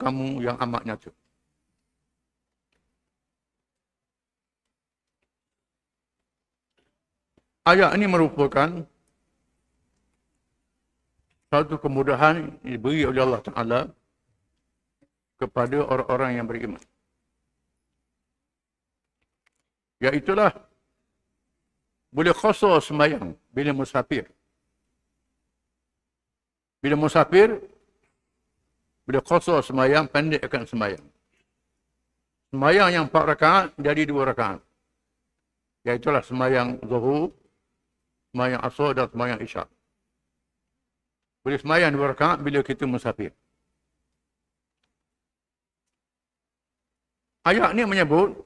kamu yang amat nyata. Ayat ini merupakan satu kemudahan yang diberi oleh Allah Ta'ala kepada orang-orang yang beriman. Iaitulah boleh qasar sembahyang bila musafir. Bila musafir, bila qasar sembahyang, pendekkan sembahyang. Sembahyang yang 4 rakaat jadi 2 rakaat. Iaitulah sembahyang zuhur, sembahyang asar dan sembahyang isyak. Boleh sembahyang 2 rakaat bila kita musafir. Ayat ni menyebut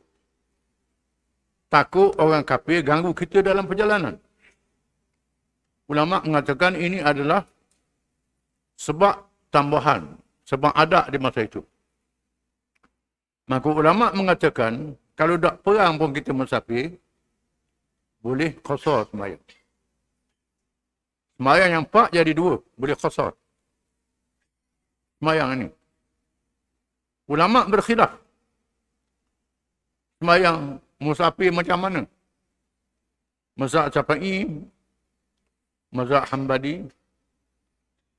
takut orang kafir ganggu kita dalam perjalanan. Ulama mengatakan ini adalah sebab tambahan, sebab adat di masa itu. Maka ulama mengatakan kalau tak perang pun kita musafir, boleh qasar sembahyang. Sembahyang yang 4 jadi 2, boleh qasar. Sembahyang ini. Ulama berkhilaf. Sembahyang musafir macam mana? Mazhab Syafi'i, mazhab Hanbali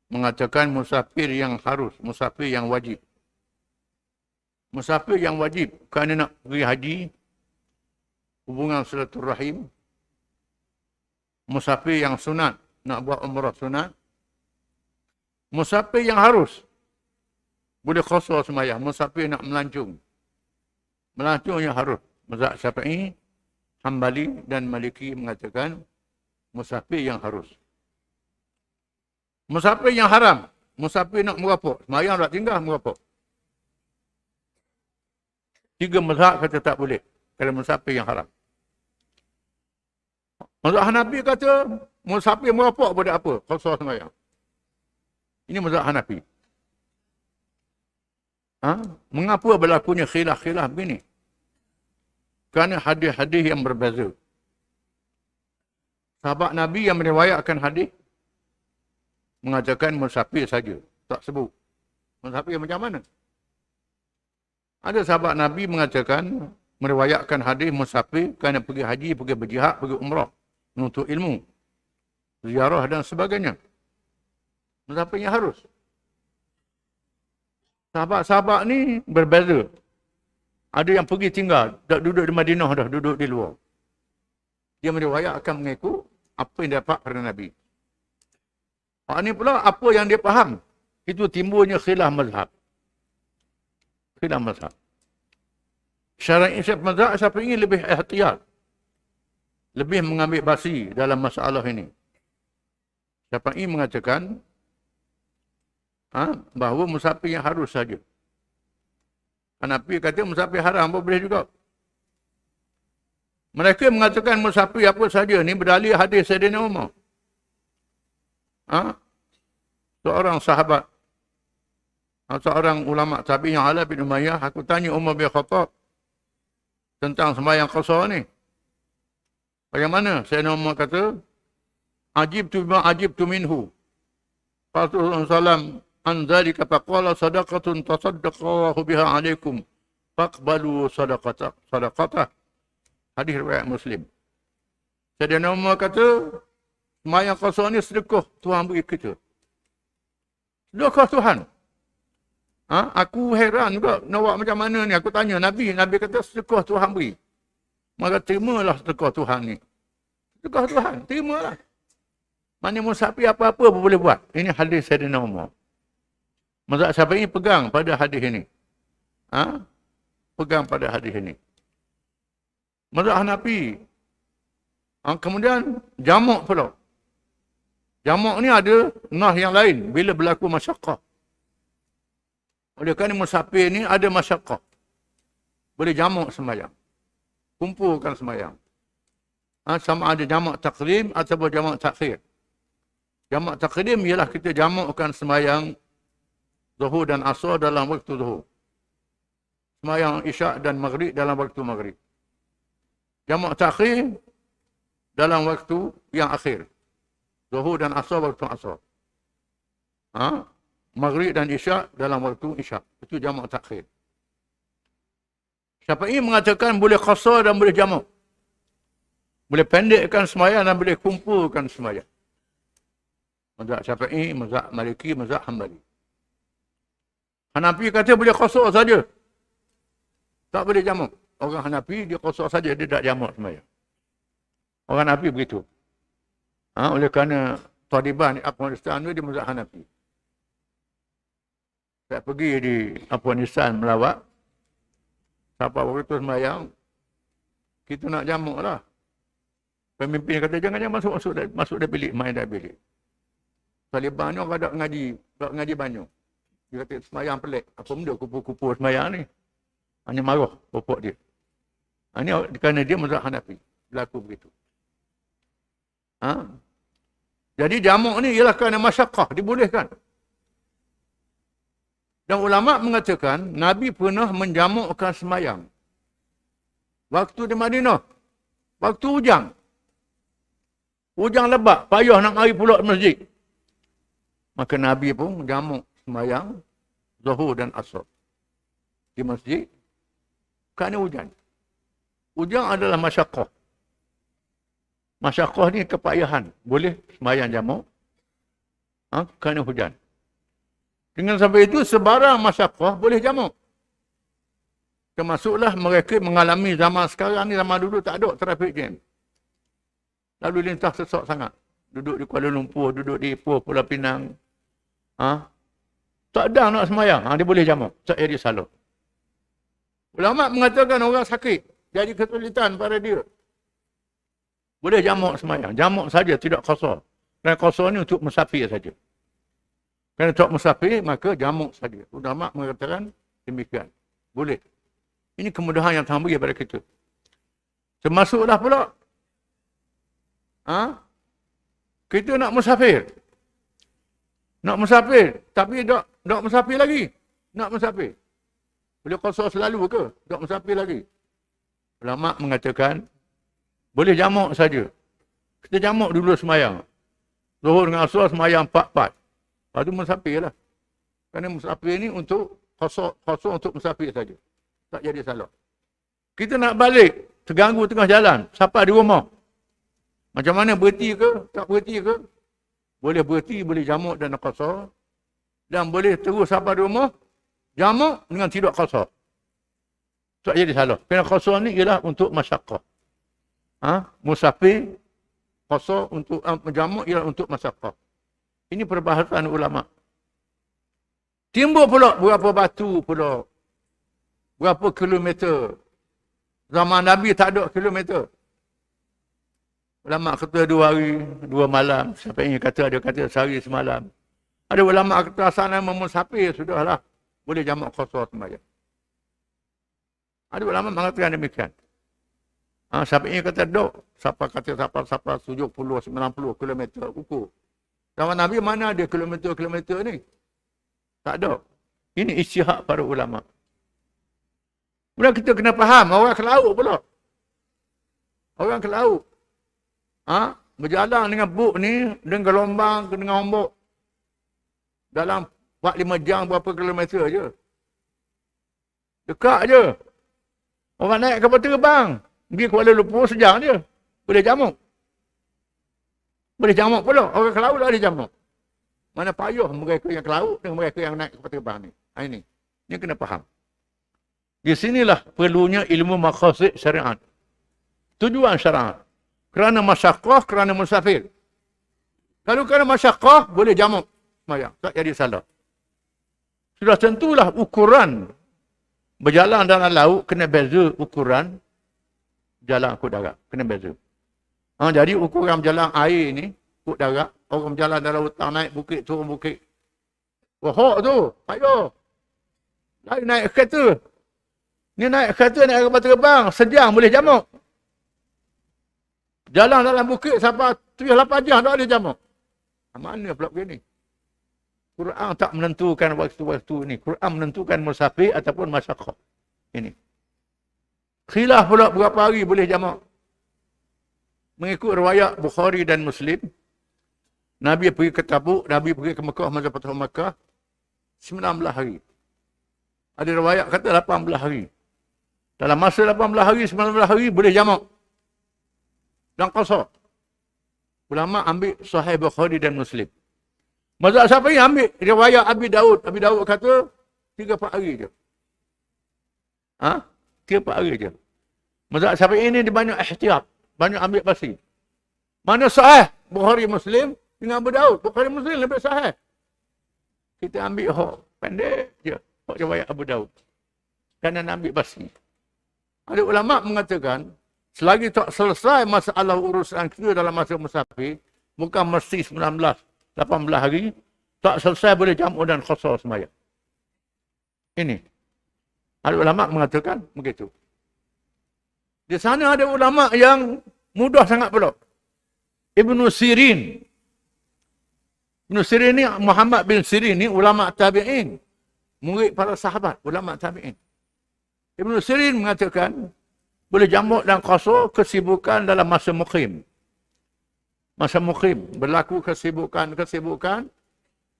mengatakan musafir yang harus, musafir yang wajib. Musafir yang wajib kerana nak pergi haji, hubungan silaturahim. Musafir yang sunat, nak buat umrah sunat. Musafir yang harus, boleh qasar sembahyang. Musafir nak melancong, melancong yang harus. Mazhab Syafi'i, Hanbali dan Maliki mengatakan musafir yang harus. Musafir yang haram, musafir nak merapuk, sembahyang tak tinggal merapuk. 3 mazhab kata tak boleh kalau musafir yang haram. Mazhab Hanafi kata musafir merapuk boleh apa? Qasar sembahyang. Ini mazhab Hanafi. Mengapa berlakunya khilaf-khilaf begini? Kerana hadis-hadis yang berbeza. Sahabat Nabi yang meriwayatkan hadis mengatakan musafir saja, tak sebut. Musafir macam mana? Ada sahabat Nabi mengatakan, meriwayatkan hadis musafir kerana pergi haji, pergi berjihad, pergi umrah, menuntut ilmu, ziarah dan sebagainya. Musafir yang harus. Sahabat-sahabat ni berbeza. Ada yang pergi tinggal, dah duduk di Madinah dah, duduk di luar. Dia meriwayatkan mengikut apa yang dapat pada Nabi. Hak ni pula apa yang dia faham. Itu timbulnya khilaf mazhab. Khilaf mazhab. Syara'i mazhab Syafi'i lebih ihtiyat. Lebih mengambil basi dalam masalah ini. Syafi'i mengatakan bahawa musafir yang harus saja. Hanafi kata musafir haram pun boleh juga. Mereka mengatakan musafir apa saja ni berdalil hadis Sayyidina Umar. Seorang sahabat, seorang ulama tabi'in Ala bin Umayyah, aku tanya Umar bin Khattab tentang sembahyang qasar ni. Bagaimana? Sayyidina Umar kata, ajibtu bima ajibtu minhu. Rasulullah SAW an dzalika faqala sadaqatun tasaddaqallahu biha alaikum faqbalu sadaqatah. Hadis riwayat Muslim. Sayyidina Umar kata, sembahyang qasar ni sedekah Tuhan beri kita. Sedekah Tuhan. Aku heran juga nak buat macam mana ni. Aku tanya Nabi, Nabi kata sedekah Tuhan beri. Maka terimalah sedekah Tuhan ni. Sedekah Tuhan, terimalah. Mana musafir apa-apa pun boleh buat. Ini hadis Sayyidina Umar. Mazhab Syafi'i pegang pada hadis ini. Pegang pada hadis ini. Mazhab Hanafi. Kemudian jamak pula. Jamak ni ada nah yang lain bila berlaku masyaqqah. Oleh kerana musafir ni ada masyaqqah. Boleh jamak sembahyang. Kumpulkan sembahyang. Sama ada jamak takdim ataupun jamak takhir. Jamak takdim ialah kita jamakkan sembahyang Zuhur dan Asar dalam waktu Zuhur. Sembahyang Isyak dan Maghrib dalam waktu Maghrib. Jamak takhir dalam waktu yang akhir. Zuhur dan Asar waktu Asar. Maghrib dan Isyak dalam waktu Isyak. Itu jamak takhir. Syafi'i mengatakan boleh qasar dan boleh jamak. Boleh pendekkan sembahyang dan boleh kumpulkan sembahyang. Mazhab Syafi'i, mazhab Maliki, mazhab Hanbali. Hanafi kata boleh qasar saja. Tak boleh jamak. Orang Hanafi dia qasar saja, dia tak jamak sembahyang. Orang Hanafi begitu. Oleh kerana Taliban Afghanistan tu dia mazhab Hanafi. Saya pergi di Afghanistan melawat. Siapa waktu sembahyang, kita nak jamak lah. Pemimpin kata jangan masuk dah bilik, main dah bilik. Taliban ni orang tak ngaji banyak. Dia kata sembahyang pelik. Apa benda kupu-kupu sembahyang ni? Hanya marah bapak dia. Ini kerana dia mazhab Hanafi. Berlaku begitu. Jadi jamak ni ialah kerana masyaqqah, dibolehkan. Dan ulama mengatakan Nabi pernah menjamakkan sembahyang. Waktu di Madinah. Waktu hujang. Hujang lebat, payah nak mari pulak masjid. Maka Nabi pun jamak sembahyang Zuhur dan Asar di masjid kerana hujan. Hujan adalah masyaqqah. Masyaqqah ni kepayahan. Boleh sembahyang jamak kerana hujan. Dengan sampai itu sebarang masyaqqah boleh jamak. Termasuklah mereka mengalami zaman sekarang ni, zaman dulu tak ada traffic jam. Lalu lintas sesak sangat. Duduk di Kuala Lumpur, duduk di Ipoh, Pulau Pinang. Tak ada nak sembahyang. Dia boleh jamak. Tak jadi salah. Ulama mengatakan orang sakit. Jadi kesulitan pada dia. Boleh jamak sembahyang. Jamak saja, tidak qasar. Dan qasar ni untuk musafir saja. Kerana untuk musafir, maka jamak saja. Ulama mengatakan demikian. Boleh. Ini kemudahan yang tambah pada kita. Termasuklah pula. Kita nak musafir. Nak musafir. Tapi tak musafir lagi. Nak musafir. Boleh qasar selalu ke? Tak musafir lagi. Ulama mengatakan, boleh jamak saja. Kita jamak dulu sembahyang. Zuhur dengan Asar sembahyang 4-4. Lepas tu musafir lah. Kerana musafir ni untuk qasar untuk musafir saja. Tak jadi salah. Kita nak balik, terganggu tengah jalan, sampai di rumah. Macam mana, berhenti ke? Tak berhenti ke? Boleh berhenti, boleh jamak dan qasar. Dan boleh terus sampai di rumah, jamak dengan tidak qasar. Tak jadi salah. Kerana qasar ni ialah untuk masyaqqah. Musafir, qasar untuk jamak ialah untuk masyaqqah. Ini perbahasan ulama. Timbul pula berapa batu pula. Berapa kilometer. Zaman Nabi tak ada kilometer. Ulama kata 2 hari, 2 malam. Siapa yang kata, ada kata sehari semalam. Ada ulama kata asal nama musafir sudahlah. Boleh jamak qasar sembahyang. Ada ulama mengatakan demikian. Siapa yang kata dok. Siapa kata siapa 70, 90 kilometer ukur. Zaman Nabi mana ada kilometer-kilometer ni? Tak ada. Ini ijtihad para ulama. Kemudian kita kena faham, orang ke laut pula. Orang ke laut. Berjalan dengan bot ni, dengan gelombang, dengan ombak. Dalam 4-5 jam berapa kilometer je. Dekat je. Orang naik kapal terbang. Pergi Kuala Lumpur sejam je. Boleh jamak. Boleh jamak pula. Orang ke laut lah dia jamak. Mana payah mereka yang ke laut dengan mereka yang naik kapal terbang ni. Ini. Ini kena faham. Di sinilah perlunya ilmu maqasid syariat. Tujuan syariat. Kerana masyaqqah, kerana musafir. Kalau kerana masyaqqah, boleh jamak. Tak jadi salah. Sudah tentulah ukuran berjalan dalam laut kena beza ukuran jalan ikut darat. Kena beza. Jadi ukuran berjalan air ni ikut darat. Orang berjalan dalam hutan, naik bukit, turun bukit. Hok tu. Payah. Lain naik kereta. Ni naik kereta, naik kapal terbang. Sejam boleh jamak. Jalan dalam bukit sampai 7-8 jam tak boleh jamak. Mana pula begini? Quran tak menentukan waktu-waktu ini. Quran menentukan musafir ataupun masyaqqah. Ini. Khilaf pula berapa hari boleh jamak. Mengikut riwayat Bukhari dan Muslim, Nabi pergi ke Tabuk, Nabi pergi ke Mekah masa Fathu Makkah. 19 hari. Ada riwayat kata 18 hari. Dalam masa 18 hari, 19 hari boleh jamak. Dan qasar. Ulama ambil Sahih Bukhari dan Muslim. Mazhab Syafi'i ambil riwayat Abi Daud. Abi Daud kata 3-4 hari je. 3-4 hari je. Mazhab Syafi'i ini dia banyak ihtiyat. Banyak ambil pasti. Mana sahih? Bukhari Muslim dengan Abu Daud. Bukhari Muslim lebih sahih. Kita ambil pendek je. Riwayat Abu Daud. Kerana nak ambil pasti. Ada ulama mengatakan, selagi tak selesai masalah urusan kita dalam masa musafir, bukan mesti 19, 18 hari, tak selesai boleh jamu dan qasar sembahyang. Ini. Ada ulama mengatakan begitu. Di sana ada ulama yang mudah sangat pula. Ibnu Sirin. Ibnu Sirin ni, Muhammad bin Sirin ni ulama tabi'in. Murid para sahabat, ulama tabi'in. Ibnu Sirin mengatakan, boleh jamak dan qasar kesibukan dalam masa muqim. Masa muqim, berlaku kesibukan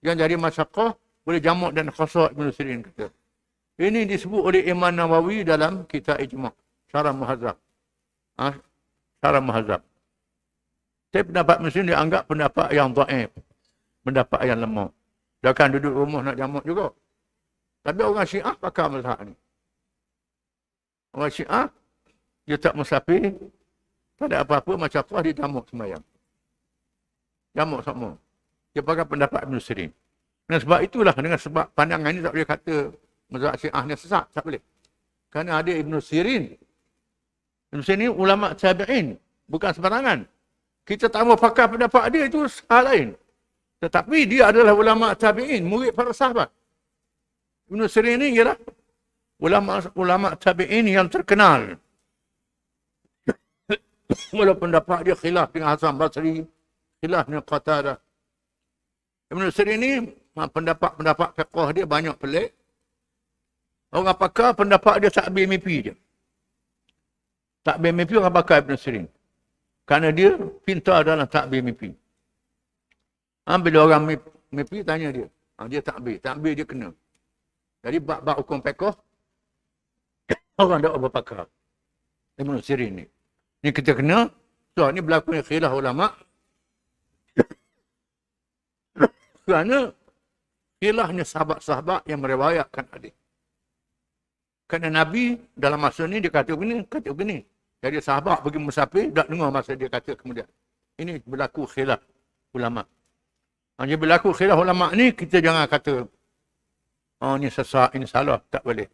yang jadi masyaqah, boleh jamak dan qasar, Ibnu Sirin kata. Ini disebut oleh Imam Nawawi dalam kitab Ijma', Syarah Muhadzab. Syarah Muhadzab. Tapi pendapat Muslim dianggap pendapat yang dhaif, pendapat yang lemah. Dia akan duduk rumah nak jamak juga. Tapi orang Syiah pakai mazhab ni. Orang Syiah, dia tak musafir, tak ada apa-apa, macam apa dia jamak sembahyang. Jamak semua. Dia pakai pendapat Ibn Sirin. Dan sebab itulah, dengan sebab pandangan ini tak boleh kata mazhab Syiah ni sesat, tak boleh. Kerana ada Ibn Sirin. Ibn Sirin ni ulama tabi'in, bukan sembarangan. Kita tak mau pakai pendapat dia, itu hal lain. Tetapi dia adalah ulama tabi'in, murid para sahabat. Ibn Sirin ni ialah ulama tabi'in yang terkenal. Walaupun pendapat dia khilaf dengan Hasan Basri, khilaf dengan Qatadah. Ibn Sirin ni pendapat fiqh dia banyak pelik. Orang pakar pendapat dia takbir mimpi je. Takbir mimpi orang pakar Ibn Sirin. Kerana dia pintar dalam takbir mimpi. Bila orang mimpi tanya dia, dia takbir dia kena. Jadi bab hukum fiqh orang tak berpakar. Ibn Sirin ni. Ni kita kena, so ni berlaku khilaf ulama. Kerana khilafnya sahabat-sahabat yang meriwayatkan hadis. Kerana Nabi dalam masa ni dia kata begini. Jadi sahabat pergi musafir, tak dengar masa dia kata kemudian. Ini berlaku khilaf ulama. Jadi berlaku khilaf ulama ni, kita jangan kata, ni sesat, ini salah, tak boleh.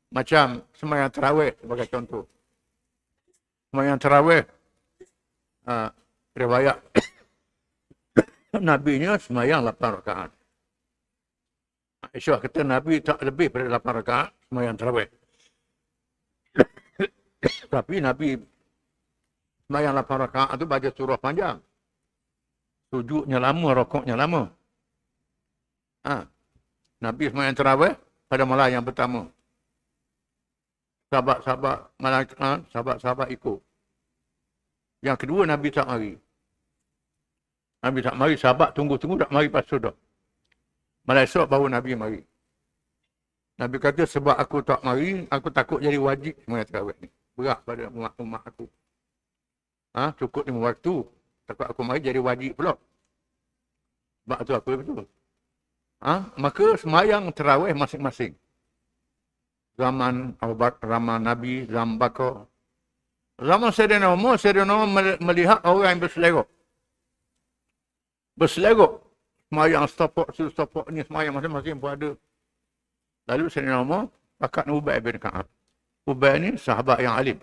Macam sembahyang tarawih sebagai contoh. Sembahyang tarawih, riwayat Nabi-nya sembahyang 8 rakaat. Aisyah kata Nabi tak lebih pada 8 rakaat sembahyang tarawih. Tapi Nabi sembahyang 8 rakaat tu baca surah panjang. Sujudnya lama, rokoknya lama. Nabi sembahyang tarawih pada malam yang pertama. Sahabat-sahabat ikut. Yang kedua, Nabi tak mari. Nabi tak mari, sahabat tunggu-tunggu tak mari pas sudah. Malam esok baru Nabi mari. Nabi kata, sebab aku tak mari, aku takut jadi wajib sembahyang tarawih ni. Berat pada umat aku. Cukup 5 waktu. Takut aku mari jadi wajib pula. Sebab tu aku betul. Maka sembahyang tarawih masing-masing. Zaman Abu Bakar, zaman Nabi, zaman Bakar. Zaman Sayyidina Umar melihat orang yang berselerok. Semayang setopok ni, semayang masing-masing pun ada. Lalu Sayyidina Umar pakat Ubay bin Ka'ab. Ubay ni sahabat yang alim.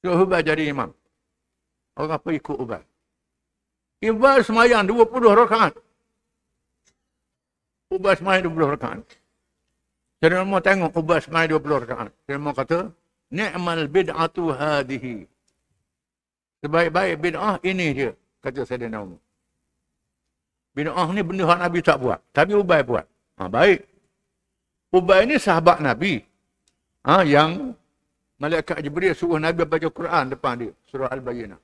So Ubay jadi imam. Orang apa ikut Ubay. Ubay semayang 20 rakaat. Ubay semayang 20 rakaat. Sayyidina Umar tengok Ubay semayang 20 rakaat. Sayyidina Umar kata, ni'mal bid'atu hadihi. Sebaik-baik bid'ah ini dia, kata Sayyidina Umar. Bid'ah ni benda yang Nabi tak buat. Tapi Ubay buat. Baik. Ubay ni sahabat Nabi. Yang Malaikat Jibril suruh Nabi baca Quran depan dia. Surah Al-Bayyinah.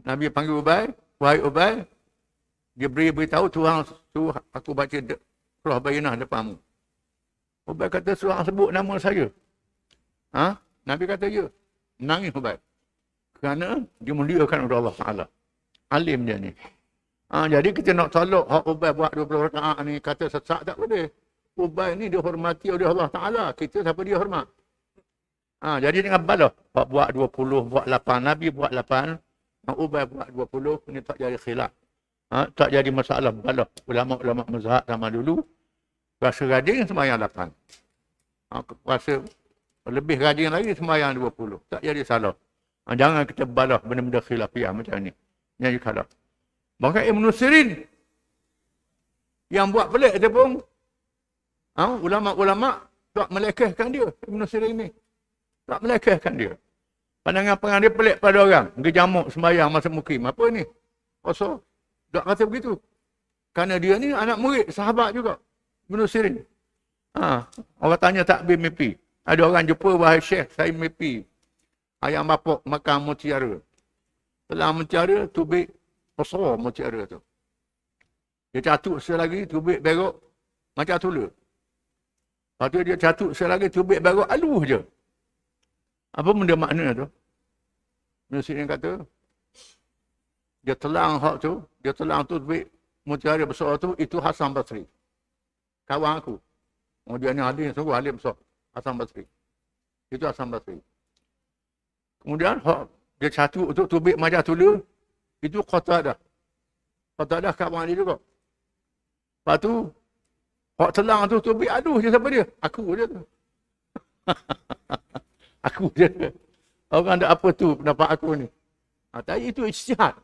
Nabi panggil Ubay. Wahai Ubay. Dia beritahu Tuhan suruh aku baca surah Bayyinah depanmu. Ubay kata surah sebut nama saya. Ha? Nabi kata ya. Nangis Ubay. Kerana dia muliakan oleh Allah Ta'ala. Alim dia ni. Jadi kita nak tolak hak Ubay buat 20 rakaat ni kata sesat tak boleh. Ubay ni dihormati oleh Allah Ta'ala. Kita siapa dia hormat? Jadi jangan balah. Hak buat 20, buat 8. Nabi buat 8. Ubay buat 20. Ini tak jadi khilaf. Tak jadi masalah. Balah. Ulama-ulama mazhab sama dulu. Rasa rajin sembahyang 8. Rasa lebih rajin lagi sembahyang 20. Tak jadi salah. Jangan kita balah benda-benda khilafiyah macam ni. Yang kalah. Bahkan Ibn Sirin yang buat pelik dia pun ulama-ulama tak melekehkan dia. Ibn Sirin ni tak melekehkan dia. Pandangan-pandangan dia pelik pada orang. Gejamuk sembahyang masa mukim. Apa ni? Pasal tak kata begitu. Kerana dia ni anak murid, sahabat juga. Ibn Sirin. Orang tanya takbir mimpi. Ada orang jumpa, wahai Syekh, saya mimpi ayam bapak makan mutiara. Setelah mutiara, tubik besar mutiara tu. Dia catuk selagi, tubik berok macam tula. Lepas tu dia catuk selagi, tubik berok halus je. Apa benda makna tu? Ibn Sirin kata, dia telang hak tu, dia telang tu tubik mutiara besar tu, itu Hasan Basri. Kawan aku. Dia ni alim, sungguh alim besar. Hasan Basri. Itu Hasan Basri. Kemudian dia catuk untuk tubik majah tula, itu Qatadah. Qatadah kawan dia juga. Lepas tu, hak telang tu tubik, aduh je siapa dia? Aku je tu. Aku je. Orang ada apa tu pendapat aku ni. Tapi itu ijtihad.